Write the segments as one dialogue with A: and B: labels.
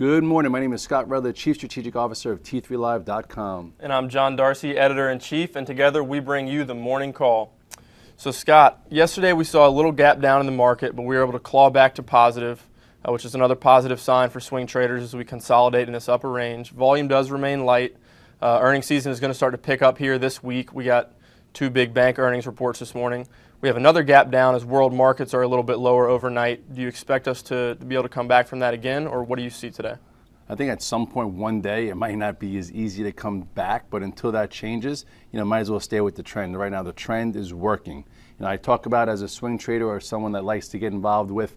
A: Good morning. My name is Scott Rutherford, Chief Strategic Officer of T3Live.com.
B: And I'm John Darcy, Editor-in-Chief, and together we bring you the Morning Call. So Scott, yesterday we saw a little gap down in the market, but we were able to claw back to positive, which is another positive sign for swing traders as we consolidate in this upper range. Volume does remain light. Earnings season is going to start to pick up here this week. We got two big bank earnings reports this morning. We have another gap down as world markets are a little bit lower overnight. Do you expect us to be able to come back from that again, or what do you see today?
A: I think at some point one day it might not be as easy to come back, but until that changes, might as well stay with the trend. Right now the trend is working. I talk about as a swing trader or someone that likes to get involved with,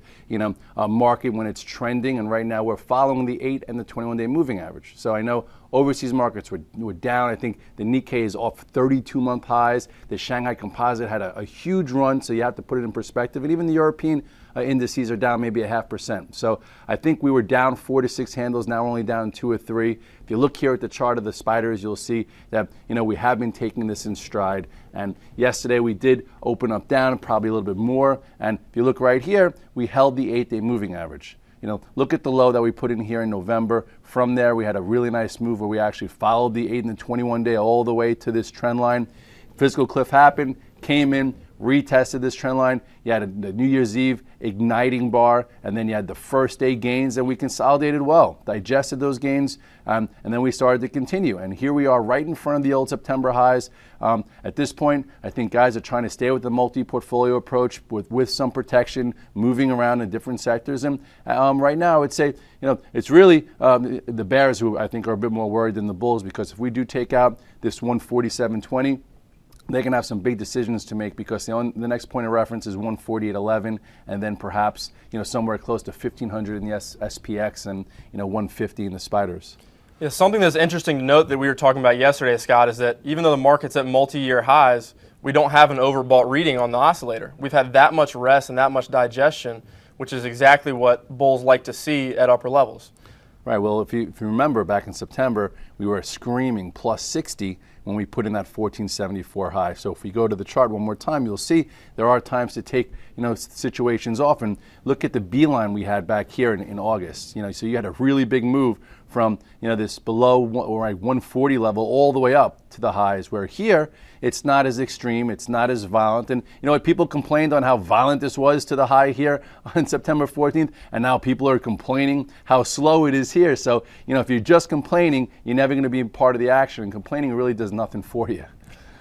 A: a market when it's trending, and right now we're following the 8 and the 21-day moving average. So I know overseas markets were down. I think the Nikkei is off 32-month highs. The Shanghai Composite had a huge run, so you have to put it in perspective. And even the European indices are down maybe 0.5%. So I think we were down 4 to 6 handles. Now we're only down 2 or 3. If you look here at the chart of the spiders, you'll see that we have been taking this in stride. And yesterday we did open up down, probably a little bit more. And if you look right here, we held the 8-day moving average. Look at the low that we put in here in November. From there, we had a really nice move where we actually followed the 8 and the 21-day all the way to this trend line. Physical cliff happened, came in, retested this trend line. You had the New Year's Eve igniting bar, and then you had the first day gains, and we consolidated well, digested those gains, and then we started to continue. And here we are right in front of the old September highs. At this point, I think guys are trying to stay with the multi-portfolio approach with some protection, moving around in different sectors. And right now, I would say, it's really the bears who I think are a bit more worried than the bulls, because if we do take out this 147.20, they can have some big decisions to make, because the next point of reference is 148.11, and then perhaps somewhere close to 1,500 in the SPX and 150 in the spiders.
B: Yeah, something that's interesting to note that we were talking about yesterday, Scott, is that even though the market's at multi-year highs, we don't have an overbought reading on the oscillator. We've had that much rest and that much digestion, which is exactly what bulls like to see at upper levels.
A: Right. Well, if you remember back in September, we were screaming plus 60 when we put in that 1474 high. So if we go to the chart one more time, you'll see there are times to take situations off, and look at the beeline we had back here in August. So you had a really big move from this below 140 level all the way up to the highs, where here it's not as extreme, it's not as violent. And what, people complained on how violent this was to the high here on September 14th, and now people are complaining how slow it is here. So if you're just complaining, you're never going to be part of the action, and complaining really does nothing for you.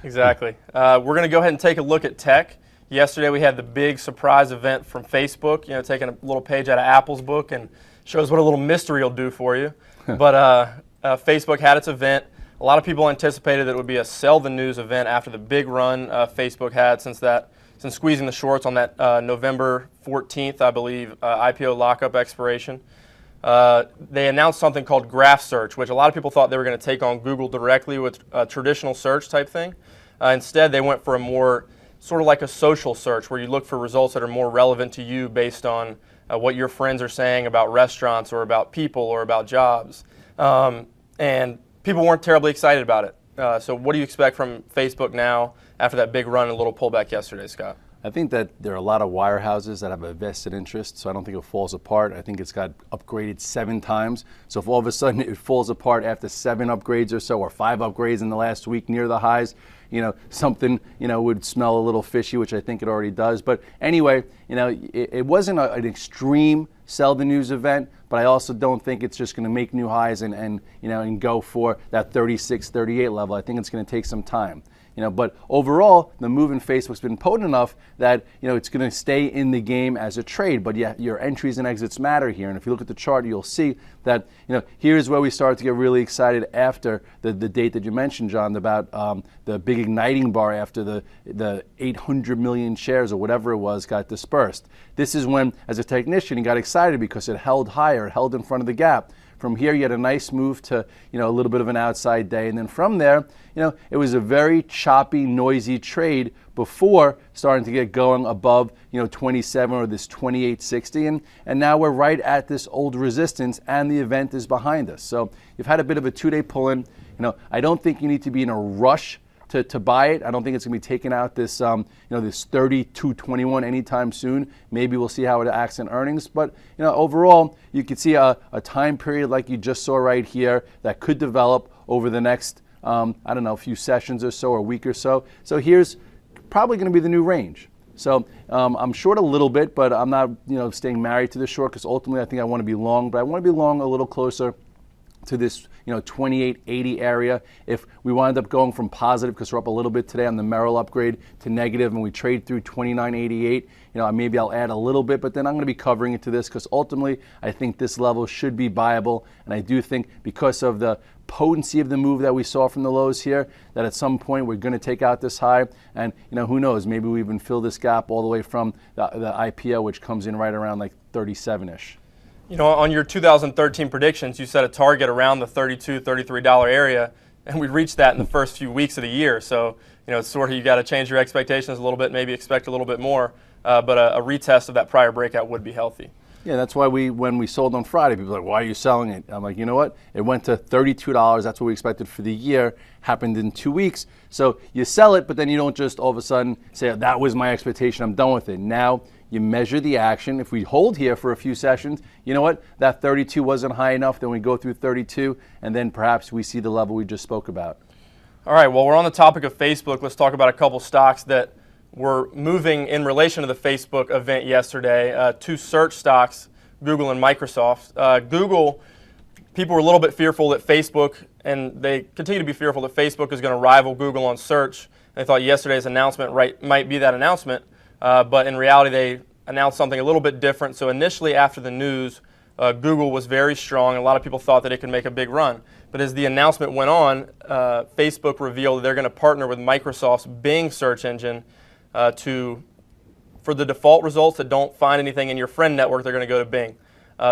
B: Exactly. We're going to go ahead and take a look at tech. Yesterday we had the big surprise event from Facebook, taking a little page out of Apple's book, and shows what a little mystery will do for you. But Facebook had its event. A lot of people anticipated that it would be a sell the news event after the big run Facebook had since squeezing the shorts on that November 14th, I believe, IPO lockup expiration. They announced something called Graph Search, which a lot of people thought they were going to take on Google directly with a traditional search type thing. Instead, they went for a more sort of like a social search, where you look for results that are more relevant to you based on what your friends are saying about restaurants or about people or about jobs. And people weren't terribly excited about it. So what do you expect from Facebook now after that big run and a little pullback yesterday, Scott?
A: I think that there are a lot of wirehouses that have a vested interest, so I don't think it falls apart. I think it's got upgraded 7 times. So if all of a sudden it falls apart after 7 upgrades or so, or 5 upgrades in the last week near the highs, something, would smell a little fishy, which I think it already does. But anyway, it wasn't an extreme sell the news event, but I also don't think it's just going to make new highs and go for that 36, 38 level. I think it's going to take some time. But overall, the move in Facebook's been potent enough that it's going to stay in the game as a trade. But yeah, your entries and exits matter here. And if you look at the chart, you'll see that here's where we started to get really excited after the date that you mentioned, John, about the big igniting bar after the 800 million shares or whatever it was got dispersed. This is when, as a technician, you got excited because it held higher, it held in front of the gap. From here, you had a nice move to, a little bit of an outside day. And then from there, it was a very choppy, noisy trade before starting to get going above, 27 or this 28.60. And now we're right at this old resistance, and the event is behind us. So you've had a bit of a 2-day pull-in. I don't think you need to be in a rush to buy it. I don't think it's going to be taking out this, this 32.21 anytime soon. Maybe we'll see how it acts in earnings. But, overall, you could see a time period like you just saw right here that could develop over the next, a few sessions or so, or a week or so. So here's probably going to be the new range. So I'm short a little bit, but I'm not, staying married to the short, because ultimately I think I want to be long, but I want to be long a little closer to this 28.80 area. If we wind up going from positive, because we're up a little bit today on the Merrill upgrade, to negative, and we trade through 29.88, maybe I'll add a little bit, but then I'm going to be covering it to this, because ultimately I think this level should be buyable. And I do think, because of the potency of the move that we saw from the lows here, that at some point we're going to take out this high, and who knows, maybe we even fill this gap all the way from the IPO, which comes in right around like 37-ish.
B: On your 2013 predictions, you set a target around the $32, $33 area, and we reached that in the first few weeks of the year. So, it's sort of, you got to change your expectations a little bit, maybe expect a little bit more, but a retest of that prior breakout would be healthy.
A: Yeah, that's why when we sold on Friday, people were like, why are you selling it? I'm like, you know what? It went to $32. That's what we expected for the year. Happened in 2 weeks. So you sell it, but then you don't just all of a sudden say, oh, that was my expectation, I'm done with it. Now you measure the action. If we hold here for a few sessions, you know what? That 32 wasn't high enough. Then we go through 32, and then perhaps we see the level we just spoke about.
B: All right, well, we're on the topic of Facebook. Let's talk about a couple stocks that were moving in relation to the Facebook event yesterday. Two search stocks, Google and Microsoft. Google, people were a little bit fearful that Facebook, and they continue to be fearful that Facebook is going to rival Google on search. They thought yesterday's announcement might be that announcement, but in reality they announced something a little bit different. So initially after the news, Google was very strong. A lot of people thought that it could make a big run. But as the announcement went on, Facebook revealed that they're going to partner with Microsoft's Bing search engine for the default results that don't find anything in your friend network, they're going to go to Bing.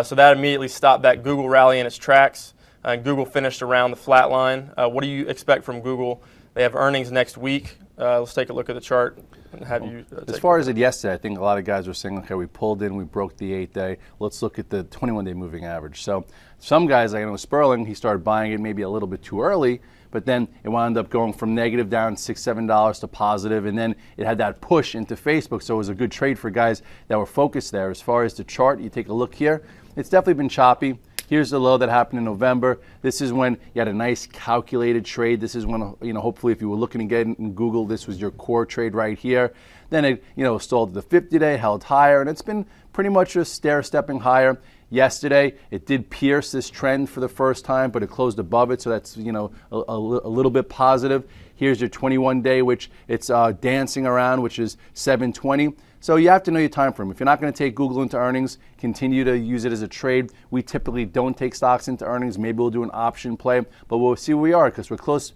B: So that immediately stopped that Google rally in its tracks. Google finished around the flat line. What do you expect from Google? They have earnings next week. Let's take a look at the chart and have you
A: as far as it yesterday, I think a lot of guys were saying, okay, we pulled in, we broke the 8-day. Let's look at the 21-day moving average. So some guys, like Sperling, he started buying it maybe a little bit too early, but then it wound up going from negative down $6, $7 to positive, and then it had that push into Facebook, so it was a good trade for guys that were focused there. As far as the chart, you take a look here, it's definitely been choppy. Here's the low that happened in November. This is when you had a nice calculated trade. This is when, hopefully if you were looking to get in Google, this was your core trade right here. Then it, stalled to the 50-day, held higher, and it's been pretty much just stair-stepping higher. Yesterday, it did pierce this trend for the first time, but it closed above it, so that's, a little bit positive. Here's your 21-day, which it's dancing around, which is 720. So you have to know your time frame. If you're not going to take Google into earnings, continue to use it as a trade. We typically don't take stocks into earnings. Maybe we'll do an option play, but we'll see where we are because we're close,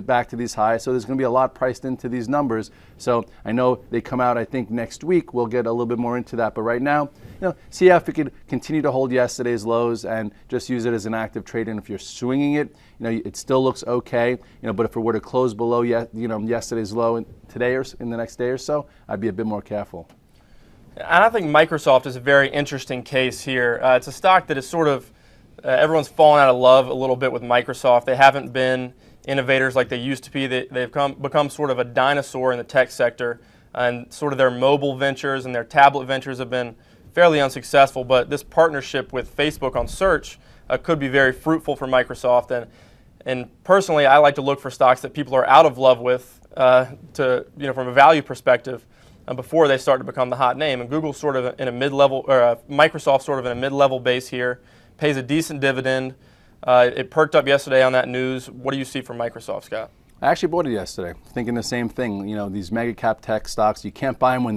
A: back to these highs. So there's going to be a lot priced into these numbers. So I know they come out, I think, next week. We'll get a little bit more into that. But right now, see if we could continue to hold yesterday's lows and just use it as an active trade. And if you're swinging it, it still looks okay. But if it were to close below, yesterday's low today or in the next day or so, I'd be a bit more careful.
B: And I think Microsoft is a very interesting case here. It's a stock that is sort of, everyone's fallen out of love a little bit with Microsoft. They haven't been innovators like they used to be. They've become sort of a dinosaur in the tech sector, and sort of their mobile ventures and their tablet ventures have been fairly unsuccessful. But this partnership with Facebook on search could be very fruitful for Microsoft. And personally, I like to look for stocks that people are out of love with from a value perspective before they start to become the hot name. And Google's sort of in a mid-level, or Microsoft sort of in a mid-level base here, pays a decent dividend. It perked up yesterday on that news. What do you see from Microsoft, Scott?
A: I actually bought it yesterday, thinking the same thing. These mega cap tech stocks, you can't buy them when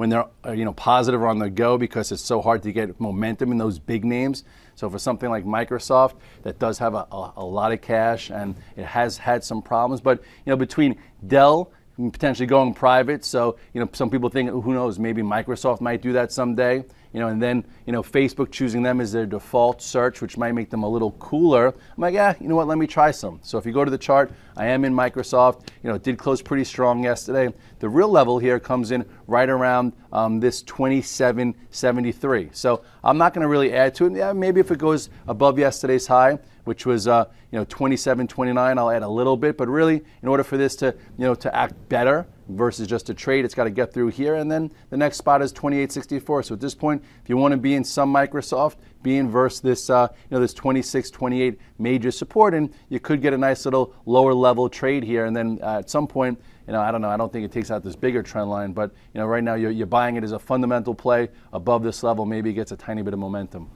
A: they're positive or on the go because it's so hard to get momentum in those big names. So for something like Microsoft that does have a lot of cash and it has had some problems, but between DELL potentially going private, so some people think, who knows, maybe Microsoft might do that someday. And then Facebook choosing them as their default search, which might make them a little cooler. I'm like, yeah, you know what? Let me try some. So if you go to the chart, I am in Microsoft. It did close pretty strong yesterday. The real level here comes in right around this 27.73. So I'm not going to really add to it. Yeah, maybe if it goes above yesterday's high, which was 27.29. I'll add a little bit, but really, in order for this to to act better versus just a trade, it's got to get through here, and then the next spot is 28.64. So at this point, if you want to be in some Microsoft, be in versus this this 26.28 major support, and you could get a nice little lower level trade here, and then at some point, I don't know, I don't think it takes out this bigger trend line, but right now you're buying it as a fundamental play above this level. Maybe it gets a tiny bit of momentum.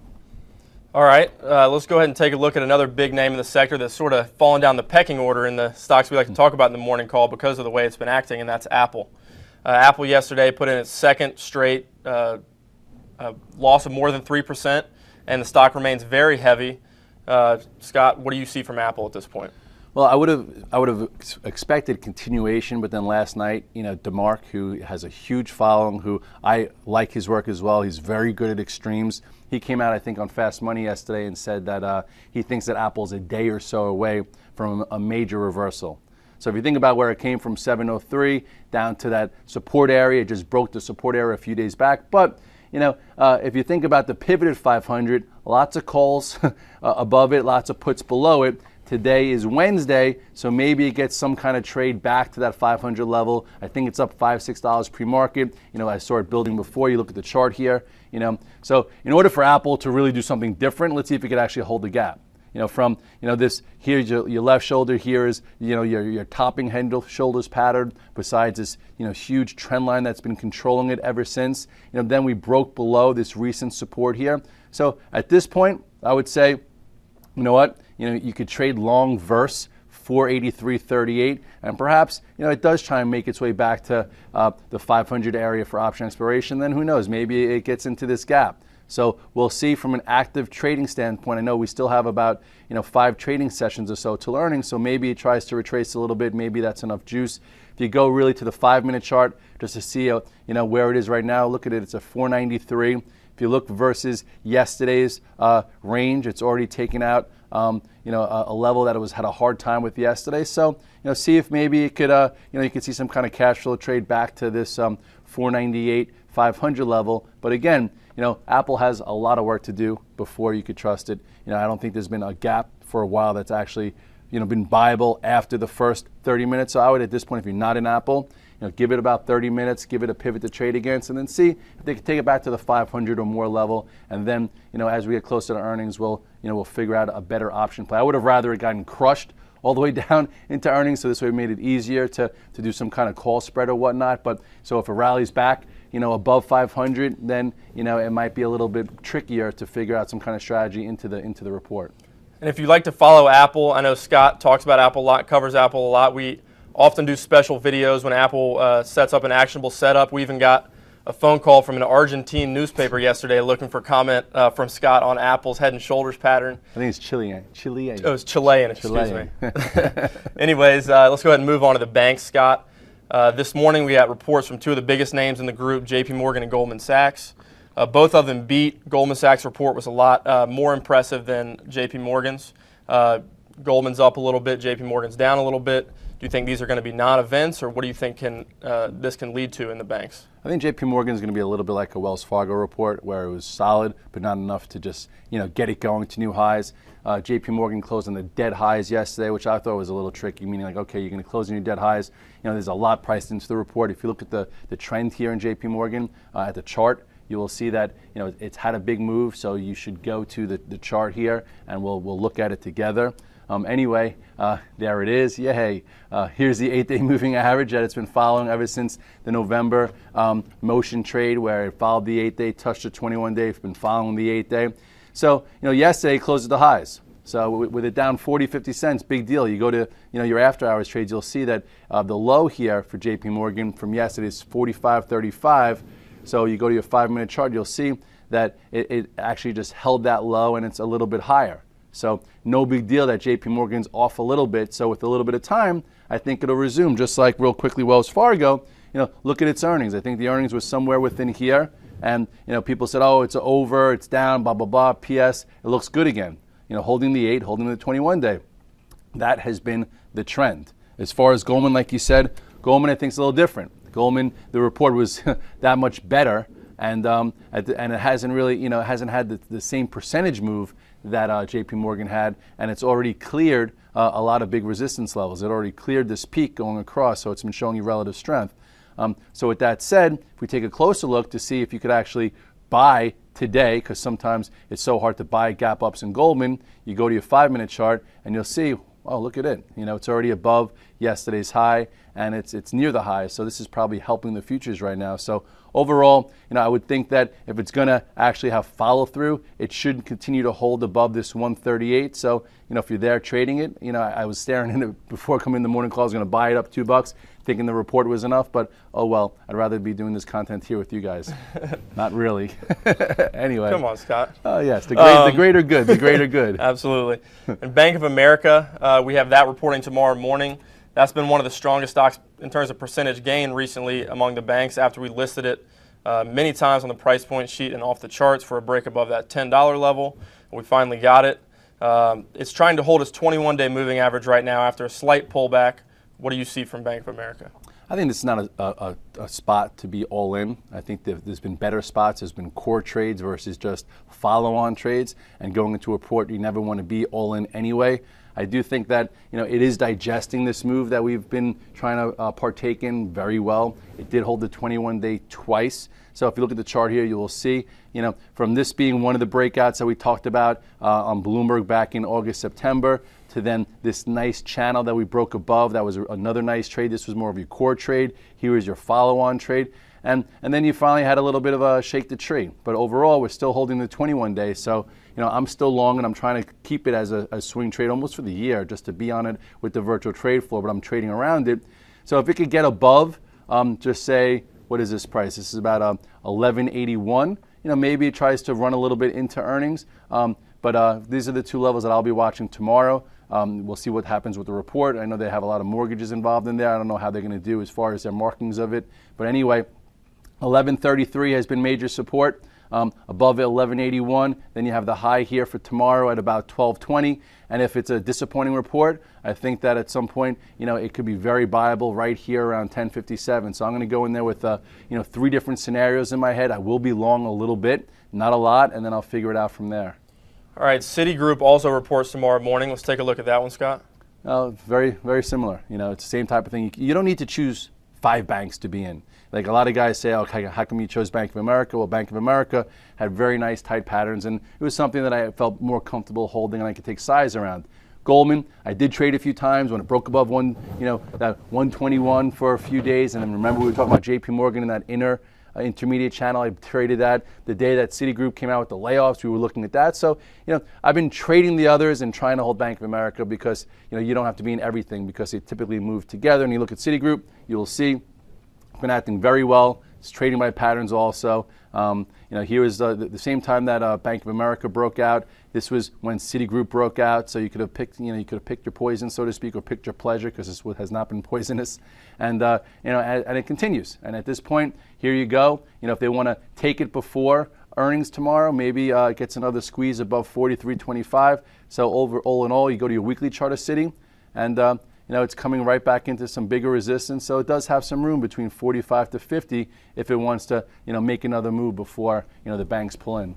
B: All right, let's go ahead and take a look at another big name in the sector that's sort of fallen down the pecking order in the stocks we like to talk about in the morning call because of the way it's been acting, and that's Apple. Apple yesterday put in its second straight loss of more than 3%, and the stock remains very heavy. Scott, what do you see from Apple at this point?
A: Well, I would have expected continuation, but then last night, DeMark, who has a huge following, who I like his work as well. He's very good at extremes. He came out, I think, on Fast Money yesterday and said that he thinks that Apple's a day or so away from a major reversal. So if you think about where it came from 703 down to that support area, it just broke the support area a few days back. But if you think about the pivoted 500, lots of calls above it, lots of puts below it. Today is Wednesday, so maybe it gets some kind of trade back to that 500 level. I think it's up $5-6 pre-market. I saw it building before. You look at the chart here. So in order for Apple to really do something different, let's see if it could actually hold the gap. From this here's your left shoulder, here is your topping head and shoulders pattern. Besides this huge trend line that's been controlling it ever since. Then we broke below this recent support here. So at this point, I would say, you know what? You could trade long verse 483.38, and perhaps it does try and make its way back to the 500 area for option expiration. Then who knows? Maybe it gets into this gap. So we'll see from an active trading standpoint. I know we still have about 5 trading sessions or so till earnings, so maybe it tries to retrace a little bit. Maybe that's enough juice. If you go really to the 5-minute chart just to see where it is right now, look at it. It's a 493. If you look versus yesterday's range, it's already taken out a level that it had a hard time with yesterday. So see if maybe it could you could see some kind of cash flow trade back to this 498 500 level. But again, Apple has a lot of work to do before you could trust it. I don't think there's been a gap for a while that's actually been viable after the first 30 minutes. So I would, at this point, if you're not in Apple, give it about 30 minutes, give it a pivot to trade against, and then see if they can take it back to the 500 or more level. And then, as we get closer to earnings, we'll figure out a better option play. I would have rather it gotten crushed all the way down into earnings, so this way it made it easier to do some kind of call spread or whatnot. But so if it rallies back, above 500, then it might be a little bit trickier to figure out some kind of strategy into the report.
B: And if you'd like to follow Apple, I know Scott talks about Apple a lot, covers Apple a lot. We often do special videos when Apple sets up an actionable setup. We even got a phone call from an Argentine newspaper yesterday looking for comment from Scott on Apple's head and shoulders pattern.
A: I think it's Chilean.
B: Oh, it's Chilean, excuse me. Anyways, let's go ahead and move on to the banks, Scott. This morning we got reports from 2 of the biggest names in the group, JP Morgan and Goldman Sachs. Both of them beat. Goldman Sachs' report was a lot more impressive than JP Morgan's. Goldman's up a little bit, JP Morgan's down a little bit. Do you think these are going to be non-events, or what do you think this can lead to in the banks?
A: I think JP Morgan is going to be a little bit like a Wells Fargo report, where it was solid, but not enough to just get it going to new highs. JP Morgan closed on the dead highs yesterday, which I thought was a little tricky, meaning like, okay, you're going to close on your dead highs. There's a lot priced into the report. If you look at the trend here in JP Morgan at the chart, you will see that it's had a big move, so you should go to the chart here, and we'll look at it together. Anyway, there it is. Yay. Here's the 8-day moving average that it's been following ever since the November motion trade, where it followed the 8-day, touched the 21-day, it's been following the 8-day. So, yesterday it closed at the highs. So with it down 40, 50 cents, big deal. You go to, your after hours trades, you'll see that the low here for JP Morgan from yesterday is 45.35. So you go to your 5-minute chart, you'll see that it actually just held that low, and it's a little bit higher. So no big deal that JP Morgan's off a little bit. So with a little bit of time, I think it'll resume. Just like real quickly Wells Fargo, look at its earnings. I think the earnings were somewhere within here. And people said, oh, it's over, it's down, blah, blah, blah. PS, it looks good again. Holding the 8, holding the 21-day. That has been the trend. As far as Goldman, like you said, Goldman I think is a little different. Goldman, the report was that much better. And it hasn't really, hasn't had the same percentage move that JP Morgan had, and it's already cleared a lot of big resistance levels. It already cleared this peak going across, so it's been showing you relative strength. So with that said, if we take a closer look to see if you could actually buy today, because sometimes it's so hard to buy gap ups in Goldman, you go to your 5-minute chart and you'll see, oh, look at it. It's already above yesterday's high, and it's near the high. So this is probably helping the futures right now. So overall, I would think that if it's going to actually have follow through, it should continue to hold above this 138. So, if you're there trading it, I was staring at it before coming in the morning call. I was going to buy it up $2, thinking the report was enough, but oh well, I'd rather be doing this content here with you guys. Not really. Anyway.
B: Come on, Scott.
A: Oh yes, the greater good, the greater good.
B: Absolutely. And Bank of America, we have that reporting tomorrow morning. That's been one of the strongest stocks in terms of percentage gain recently among the banks after we listed it many times on the price point sheet and off the charts for a break above that $10 level. We finally got it. It's trying to hold its 21-day moving average right now after a slight pullback. What do you see from Bank of America?
A: I think this is not a spot to be all in. I think there's been better spots. There's been core trades versus just follow-on trades. And going into a port, you never want to be all in anyway. I do think that it is digesting this move that we've been trying to partake in very well. It did hold the 21-day twice. So if you look at the chart here, you will see, from this being one of the breakouts that we talked about on Bloomberg back in August, September, to then this nice channel that we broke above. That was another nice trade. This was more of your core trade. Here is your follow-on trade. And then you finally had a little bit of a shake the tree. But overall, we're still holding the 21-day. So, I'm still long, and I'm trying to keep it as a swing trade almost for the year, just to be on it with the virtual trade floor, but I'm trading around it. So if it could get above, just say, what is this price? This is about 1181. Maybe it tries to run a little bit into earnings. But these are the two levels that I'll be watching tomorrow. We'll see what happens with the report. I know they have a lot of mortgages involved in there. I don't know how they're going to do as far as their markings of it. But anyway, 1133 has been major support. Above 1181, then you have the high here for tomorrow at about 1220. And if it's a disappointing report, I think that at some point, it could be very viable right here around 1057. So I'm going to go in there with, 3 different scenarios in my head. I will be long a little bit, not a lot, and then I'll figure it out from there. All
B: right, Citigroup also reports tomorrow morning. Let's take a look at that one, Scott.
A: Very, very similar. It's the same type of thing. You don't need to choose 5 banks to be in. Like a lot of guys say, okay, how come you chose Bank of America? Well, Bank of America had very nice tight patterns, and it was something that I felt more comfortable holding and I could take size around. Goldman, I did trade a few times when it broke above that 121 for a few days, and then remember we were talking about JP Morgan and that inner intermediate channel. I traded that the day that Citigroup came out with the layoffs. We were looking at that. So, I've been trading the others and trying to hold Bank of America because, you don't have to be in everything because they typically move together. And you look at Citigroup, you will see it's been acting very well. It's trading by patterns also. Here is the same time that Bank of America broke out. This was when Citigroup broke out. So you could have picked, your poison, so to speak, or picked your pleasure because this has not been poisonous. And and it continues. And at this point, here you go. If they want to take it before earnings tomorrow, maybe it gets another squeeze above 43.25. So all in all, you go to your weekly chart of Citi, and it's coming right back into some bigger resistance. So it does have some room between 45 to 50 if it wants to, make another move before, the banks pull in.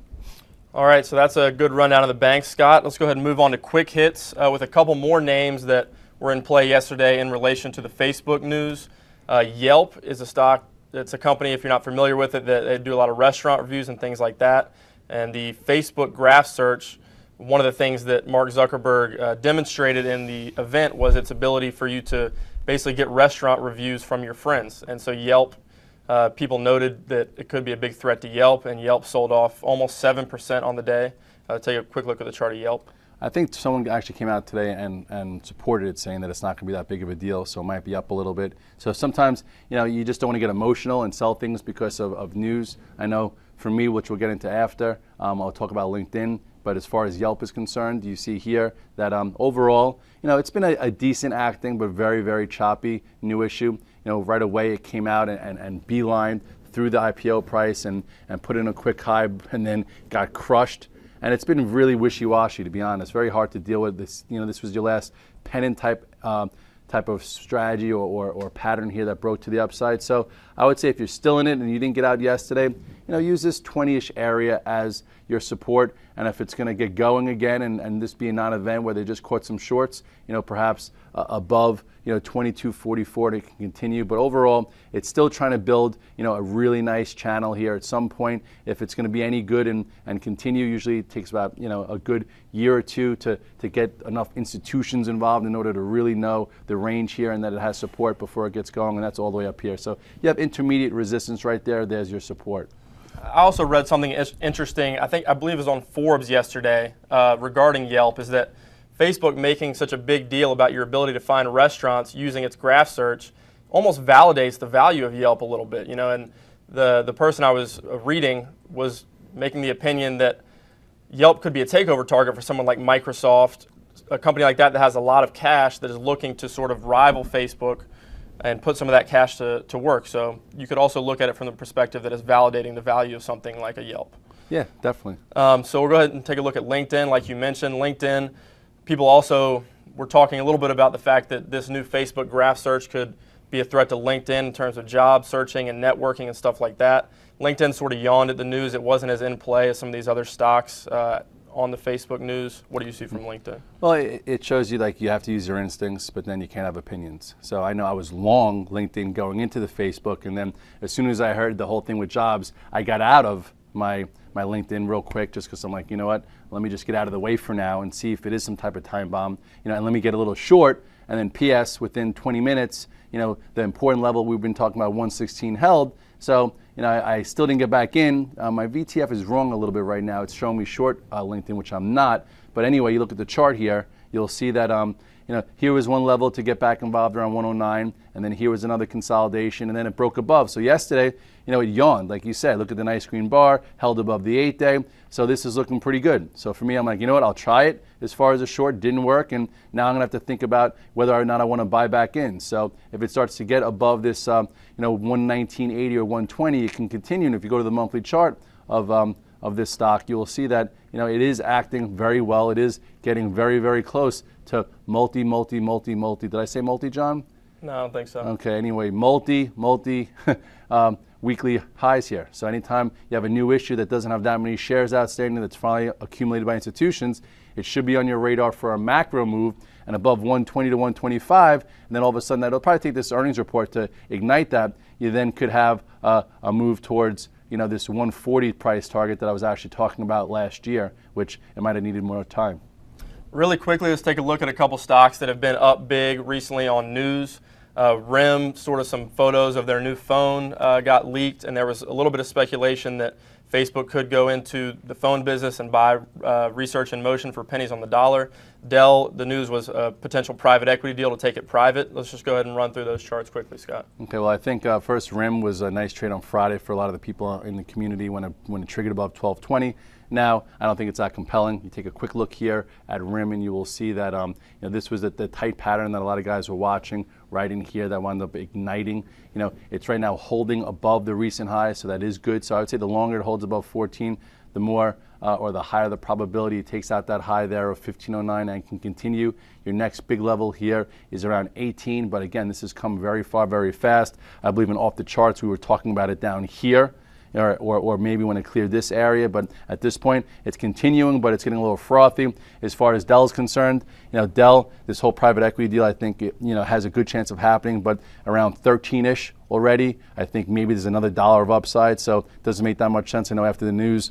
B: All right, so that's a good rundown of the banks, Scott. Let's go ahead and move on to quick hits with a couple more names that were in play yesterday in relation to the Facebook news. YELP is a stock. It's a company, if you're not familiar with it, that they do a lot of restaurant reviews and things like that. And the Facebook graph search, one of the things that Mark Zuckerberg demonstrated in the event was its ability for you to basically get restaurant reviews from your friends. And so YELP, people noted that it could be a big threat to YELP, and YELP sold off almost 7% on the day. Take a quick look at the chart of YELP.
A: I think someone actually came out today and supported it, saying that it's not going to be that big of a deal, so it might be up a little bit. So sometimes, you just don't want to get emotional and sell things because of news. I know for me, which we'll get into after, I'll talk about LinkedIn. But as far as YELP is concerned, you see here that overall, it's been a decent acting, but very, very choppy new issue. Right away it came out and beelined through the IPO price and put in a quick high and then got crushed. And it's been really wishy-washy, to be honest. Very hard to deal with this. This was your last pennant type of strategy or pattern here that broke to the upside. So I would say if you're still in it and you didn't get out yesterday, use this 20-ish area as your support. And if it's going to get going again and this be a non-event where they just caught some shorts, perhaps above 22.44, it can continue. But overall, it's still trying to build a really nice channel here. At some point, if it's going to be any good and continue, usually it takes about a good year or two to get enough institutions involved in order to really know the range here and that it has support before it gets going, and that's all the way up here. So you have intermediate resistance right there. There's your support.
B: I also read something interesting, I believe it was on Forbes yesterday, regarding Yelp, is that Facebook making such a big deal about your ability to find restaurants using its graph search almost validates the value of Yelp a little bit, and the person I was reading was making the opinion that Yelp could be a takeover target for someone like Microsoft, a company like that has a lot of cash that is looking to sort of rival Facebook and put some of that cash to work. So you could also look at it from the perspective that is validating the value of something like a Yelp.
A: Yeah, definitely.
B: So we'll go ahead and take a look at LinkedIn. Like you mentioned, LinkedIn, people also were talking a little bit about the fact that this new Facebook graph search could be a threat to LinkedIn in terms of job searching and networking and stuff like that. LinkedIn sort of yawned at the news. It wasn't as in play as some of these other stocks on the Facebook news. What do you see from LinkedIn?
A: Well, it shows you you have to use your instincts, but then you can't have opinions. So I know I was long LinkedIn going into the Facebook, and then as soon as I heard the whole thing with jobs, I got out of my LinkedIn real quick just because I'm like, you know what, let me just get out of the way for now and see if it is some type of time bomb, and let me get a little short, and then PS, within 20 minutes, the important level we've been talking about, 116 held. So, I still didn't get back in. My VTF is wrong a little bit right now. It's showing me short LinkedIn, which I'm not. But anyway, you look at the chart here, you'll see that here was one level to get back involved around 109, and then here was another consolidation, and then it broke above. So yesterday, it yawned, like you said. Look at the nice green bar, held above the 8-day. So this is looking pretty good. So for me, I'm like, you know what, I'll try it. As far as a short, didn't work, and now I'm gonna have to think about whether or not I want to buy back in. So if it starts to get above this, 119.80 or 120, it can continue. And if you go to the monthly chart of this stock, you will see that it is acting very well. It is getting very, very close to multi. Did I say multi, John?
B: No, I don't think so.
A: Okay. Anyway, multi weekly highs here. So anytime you have a new issue that doesn't have that many shares outstanding, that's finally accumulated by institutions, it should be on your radar for a macro move and above 120 to 125. And then all of a sudden, that'll probably take this earnings report to ignite that. You then could have a move towards this 140 price target that I was actually talking about last year, which it might have needed more time.
B: Really quickly, let's take a look at a couple stocks that have been up big recently on news. RIMM, sort of some photos of their new phone got leaked, and there was a little bit of speculation that Facebook could go into the phone business and buy Research in Motion for pennies on the dollar. DELL, the news was a potential private equity deal to take it private. Let's just go ahead and run through those charts quickly, Scott.
A: Okay, well, I think first RIMM was a nice trade on Friday for a lot of the people in the community when it triggered above 1220. Now, I don't think it's that compelling. You take a quick look here at RIMM and you will see that this was the tight pattern that a lot of guys were watching right in here that wound up igniting. It's right now holding above the recent high, so that is good. So I would say the longer it holds above 14, the more or the higher the probability it takes out that high there of 1509 and can continue. Your next big level here is around 18, but again, this has come very far, very fast. I believe in off the charts, we were talking about it down here. Or maybe when it cleared this area, but at this point it's continuing, but it's getting a little frothy. As far as Dell is concerned, Dell, this whole private equity deal, I think has a good chance of happening, but around 13-ish already. I think maybe there's another $1 of upside, so it doesn't make that much sense. I know after the news,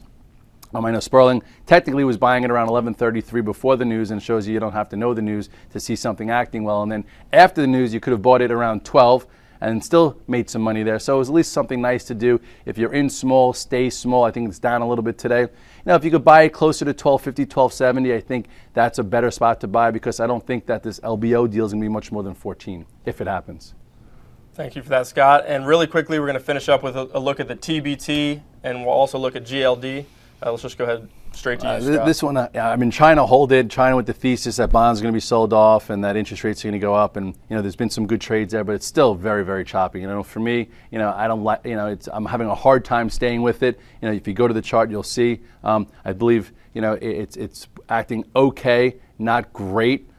A: I know Sperling technically was buying it around 11.33 before the news, and it shows you don't have to know the news to see something acting well. And then after the news, you could have bought it around 12. And still made some money there. So it was at least something nice to do. If you're in small, stay small. I think it's down a little bit today. If you could buy it closer to 12.50, 12.70, I think that's a better spot to buy because I don't think that this LBO deal is going to be much more than 14 if it happens.
B: Thank you for that, Scott. And really quickly, we're going to finish up with a look at the TBT, and we'll also look at GLD. Let's just go ahead straight to you, Scott.
A: This one, I've been trying to hold it, trying with the thesis that bonds are going to be sold off and that interest rates are going to go up. And there's been some good trades there, but it's still very, very choppy. For me, I don't like. I'm having a hard time staying with it. If you go to the chart, you'll see. I believe it's acting okay, not great.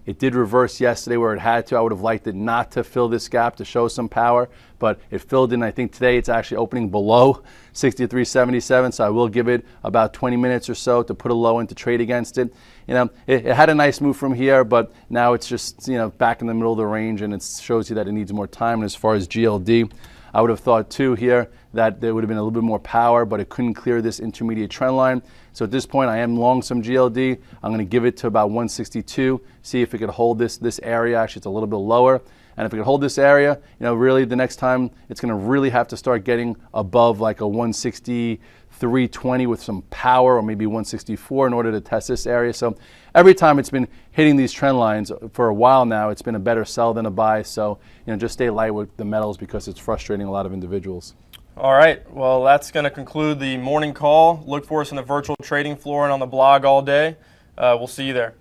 A: It did reverse yesterday where it had to. I would have liked it not to fill this gap to show some power, but it filled in. I think today it's actually opening below 63.77, so I will give it about 20 minutes or so to put a low in to trade against it. It had a nice move from here, but now it's just back in the middle of the range, and it shows you that it needs more time. And as far as GLD, I would have thought too here that there would have been a little bit more power, but it couldn't clear this intermediate trend line. So at this point, I am long some GLD. I'm going to give it to about 162, see if it could hold this area. Actually, it's a little bit lower. And if it could hold this area, really the next time it's going to really have to start getting above like a 163.20 with some power, or maybe 164 in order to test this area. So every time it's been hitting these trend lines for a while now, it's been a better sell than a buy. So just stay light with the metals because it's frustrating a lot of individuals.
B: All right, well, that's going to conclude the morning call. Look for us on the virtual trading floor and on the blog all day. We'll see you there.